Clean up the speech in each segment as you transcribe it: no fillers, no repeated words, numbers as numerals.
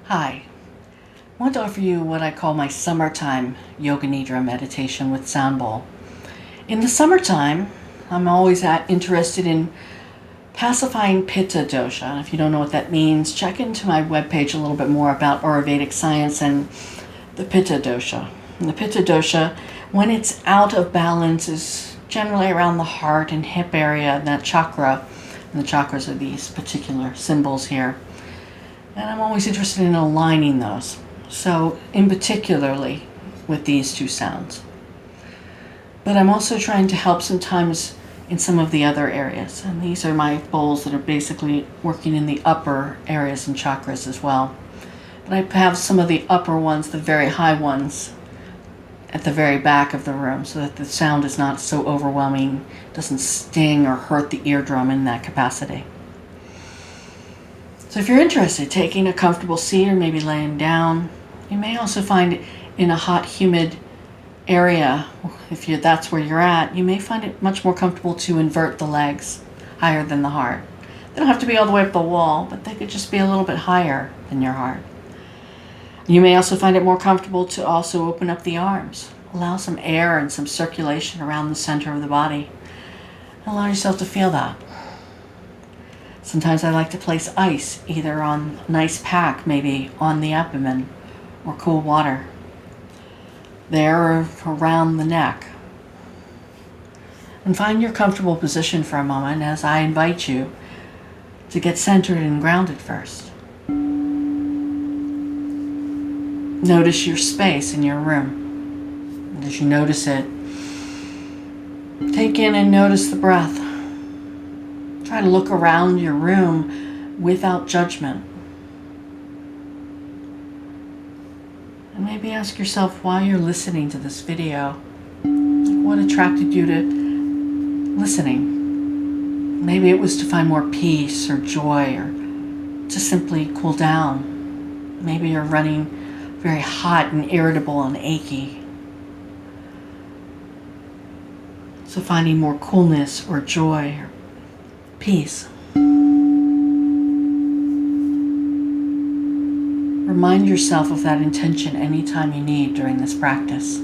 Hi, I want to offer you what I call my summertime Yoga Nidra meditation with sound bowl. In the summertime, I'm always interested in pacifying Pitta dosha. And if you don't know what that means, check into my webpage a little bit more about Ayurvedic science and the Pitta dosha. And the Pitta dosha, when it's out of balance, is generally around the heart and hip area, that chakra. And the chakras are these particular symbols here. And I'm always interested in aligning those. So, in particularly with these two sounds. But I'm also trying to help sometimes in some of the other areas. And these are my bowls that are basically working in the upper areas and chakras as well. But I have some of the upper ones, the very high ones, at the very back of the room so that the sound is not so overwhelming, doesn't sting or hurt the eardrum in that capacity. So if you're interested, taking a comfortable seat or maybe laying down, you may also find it in a hot, humid area. If that's where you're at, you may find it much more comfortable to invert the legs higher than the heart. They don't have to be all the way up the wall, but they could just be a little bit higher than your heart. You may also find it more comfortable to also open up the arms. Allow some air and some circulation around the center of the body. Allow yourself to feel that. Sometimes I like to place ice, either on an ice pack, maybe on the abdomen, or cool water there or around the neck. And find your comfortable position for a moment as I invite you to get centered and grounded first. Notice your space in your room. And as you notice it, take in and notice the breath. Try to look around your room without judgment. And maybe ask yourself why you're listening to this video. What attracted you to listening? Maybe it was to find more peace or joy or to simply cool down. Maybe you're running very hot and irritable and achy. So finding more coolness or joy or peace. Remind yourself of that intention anytime you need during this practice.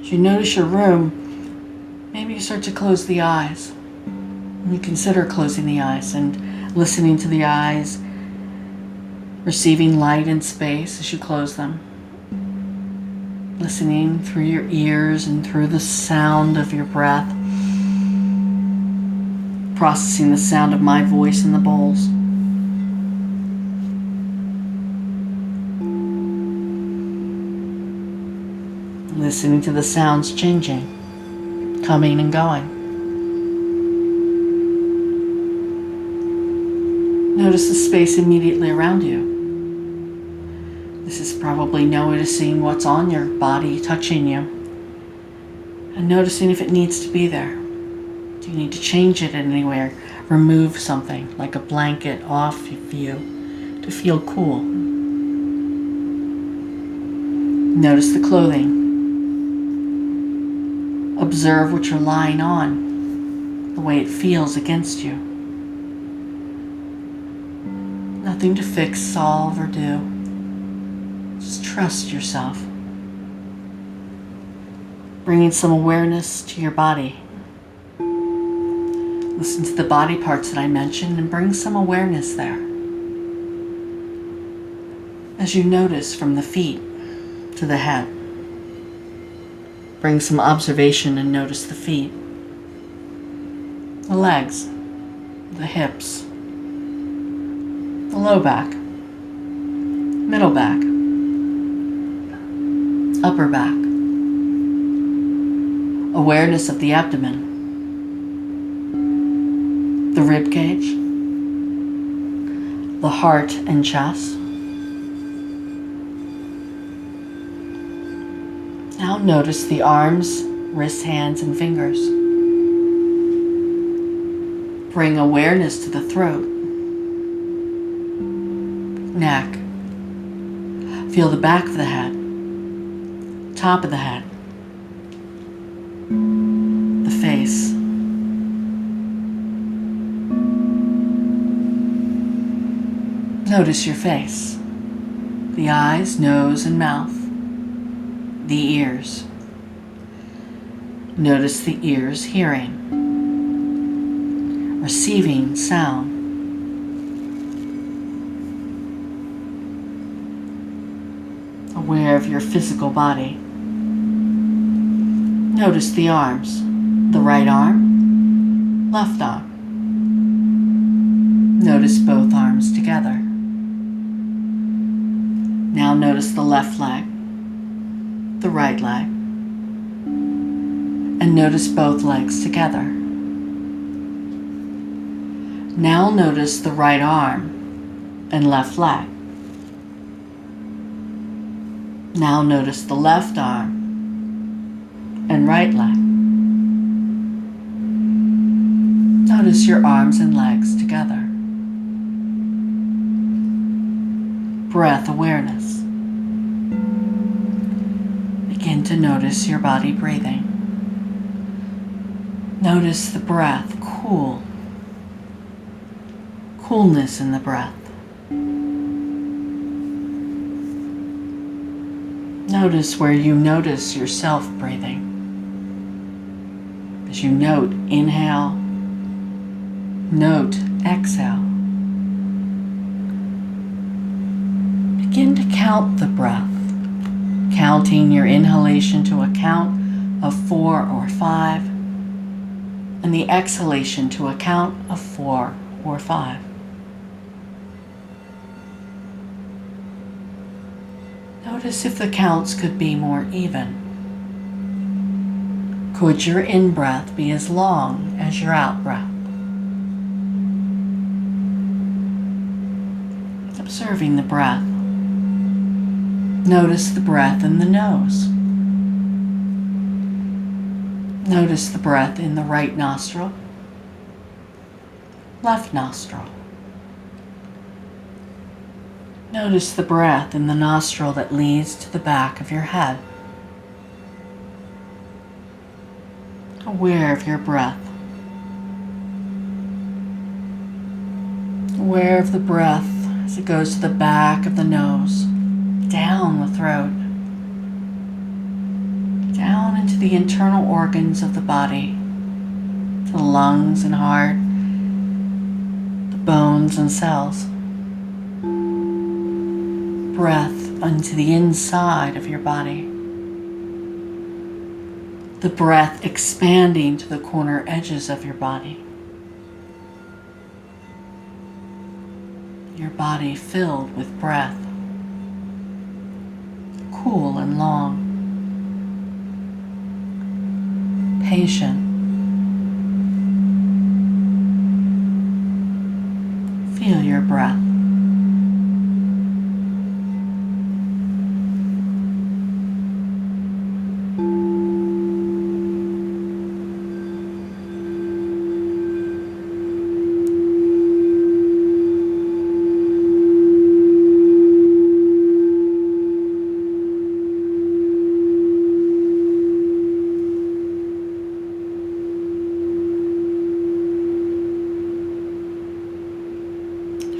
As you notice your room, maybe you start to close the eyes. And you consider closing the eyes and listening to the eyes, receiving light and space as you close them. Listening through your ears and through the sound of your breath. Processing the sound of my voice in the bowls. Listening to the sounds changing, coming and going. Notice the space immediately around you. This is probably noticing what's on your body, touching you, and noticing if it needs to be there. Do you need to change it anywhere? Remove something like a blanket off of you to feel cool. Notice the clothing. Observe what you're lying on, the way it feels against you. Nothing to fix, solve, or do. Just trust yourself. Bringing some awareness to your body. Listen to the body parts that I mentioned and bring some awareness there. As you notice from the feet to the head. Bring some observation and notice the feet, the legs, the hips, the low back, middle back, upper back. Awareness of the abdomen, the rib cage, the heart and chest. Now notice the arms, wrists, hands, and fingers. Bring awareness to the throat, neck. Feel the back of the head, top of the head, the face. Notice your face, the eyes, nose, and mouth, the ears. Notice the ears hearing, receiving sound. Aware of your physical body. Notice the arms, the right arm, left arm. Notice both arms together. Now notice the left leg, the right leg, and notice both legs together. Now notice the right arm and left leg. Now notice the left arm and right leg. Notice your arms and legs together. Breath awareness. Begin to notice your body breathing. Notice the breath, coolness in the breath. Notice where you notice yourself breathing. As you note inhale, note exhale. Begin to count the breath, counting your inhalation to a count of 4 or 5, and the exhalation to a count of 4 or 5. Notice if the counts could be more even. Could your in-breath be as long as your out-breath? Observing the breath. Notice the breath in the nose. Notice the breath in the right nostril, left nostril. Notice the breath in the nostril that leads to the back of your head. Aware of your breath. Aware of the breath as it goes to the back of the nose, down the throat, down into the internal organs of the body, to the lungs and heart, the bones and cells. Breath into the inside of your body. The breath expanding to the corner edges of your body. Your body filled with breath, cool and long, patient. Feel your breath.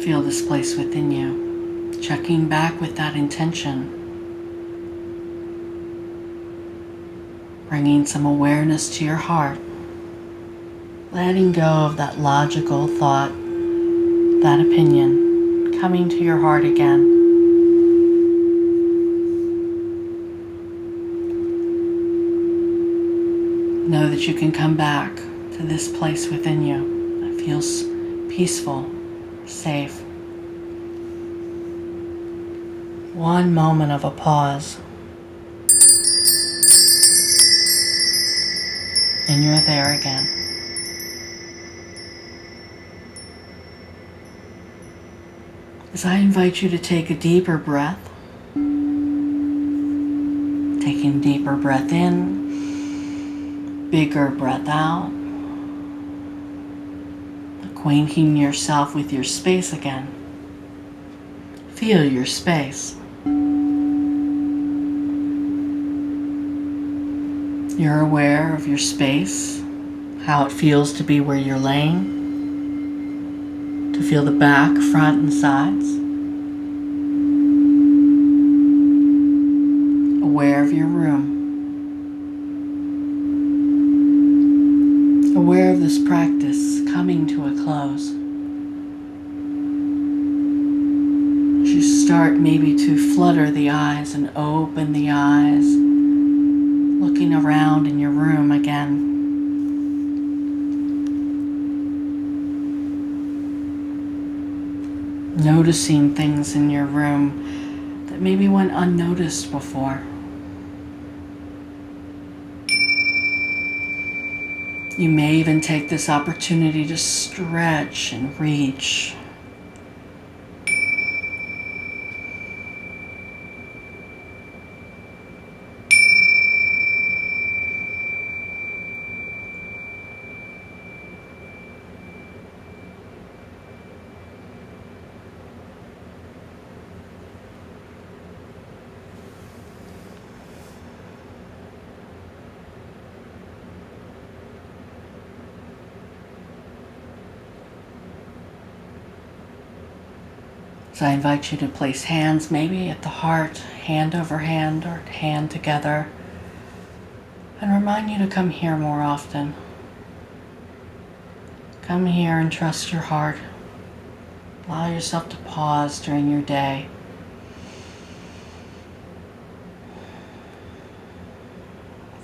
Feel this place within you, checking back with that intention, bringing some awareness to your heart, letting go of that logical thought, that opinion, coming to your heart again. Know that you can come back to this place within you that feels peaceful, safe. One moment of a pause, and you're there again. As I invite you to take a deeper breath, taking a deeper breath in, bigger breath out, acquainting yourself with your space again. Feel your space. You're aware of your space, how it feels to be where you're laying, to feel the back, front, and sides. aware of your room, aware of this practice coming to a close. As you start maybe to flutter the eyes and open the eyes, looking around in your room again. Noticing things in your room that maybe went unnoticed before. You may even take this opportunity to stretch and reach. So I invite you to place hands maybe at the heart, hand over hand or hand together, and remind you to come here more often. Come here and trust your heart. Allow yourself to pause during your day.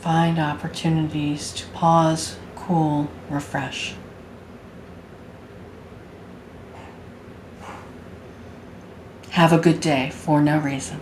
Find opportunities to pause, cool, refresh. Have a good day for no reason.